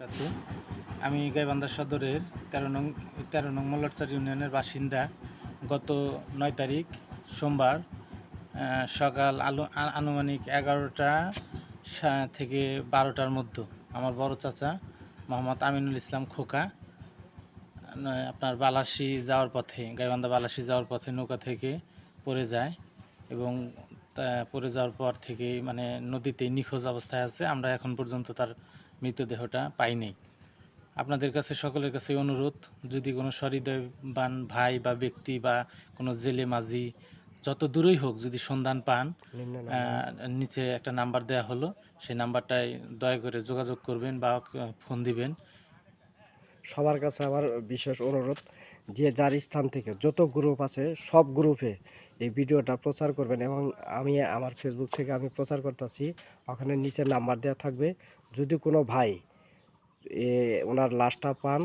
বারাকাতু। আমি গাইবান্ধা সদরের ১৩ নং মোল্লারচর ইউনিয়নের বাসিন্দা। গত ৯ তারিখ সোমবার সকাল আনুমানিক ১১টা থেকে ১২টার মধ্যে আমার বড় চাচা মোহাম্মদ আমিনুল ইসলাম খোকা আপনার বালাসী যাওয়ার পথে, গাইবান্ধা বালাসী যাওয়ার পথে নৌকা থেকে পড়ে যায় এবং পড়ে যাওয়ার পর থেকেই মানে নদীতে নিখোঁজ অবস্থায় আছে। আমরা এখন পর্যন্ত তার মৃতদেহটা পাইনি। আপনাদের কাছে সকলের কাছে অনুরোধ, যদি কোনো সহৃদয়বান ভাই বা ব্যক্তি বা কোনো জেলে মাঝি যত দূরেই হোক যদি সন্ধান পান, নিচে একটা নাম্বার দেওয়া হলো, সেই নাম্বারটায় দয়া করে যোগাযোগ করবেন বা ফোন দিবেন। সবার কাছে আমার বিশেষ অনুরোধ যে যার স্থান থেকে যত গ্রুপ আছে সব গ্রুপে এই ভিডিওটা প্রচার করবেন এবং আমি আমার ফেসবুক থেকে আমি প্রচার করতেছি, ওখানে নিচে নাম্বার দেওয়া থাকবে। যদি কোনো ভাই ওনার লাশটা পান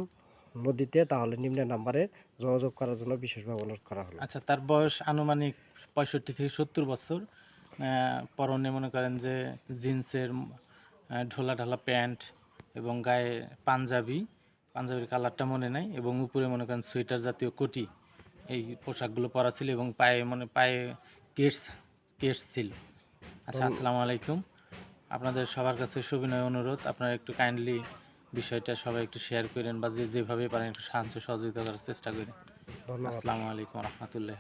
নদীতে, তাহলে নিম্ন নাম্বারে যোগাযোগ করার জন্য বিশেষভাবে অনুরোধ করা হলো। আচ্ছা, তার বয়স আনুমানিক 65 থেকে 70 বছর। পরনে মনে করেন যে জিন্সের ঢোলা ঢালা প্যান্ট এবং গায়ে পাঞ্জাবির কালারটা মনে নাই, এবং উপরে মনে করেন সোয়েটার জাতীয় কোটি, এই পোশাকগুলো পরা ছিল এবং পায়ে কেটস ছিল। আচ্ছা, আসসালামু আলাইকুম। আপনাদের সবার কাছে সবিনয় অনুরোধ, আপনারা একটু কাইন্ডলি বিষয়টা সবাই একটু শেয়ার করেন বা যেভাবে পারেন একটু সাহায্য সহযোগিতা করার চেষ্টা করেন। ধন্যবাদ। আসসালামু আলাইকুম রহমতুল্লাহ।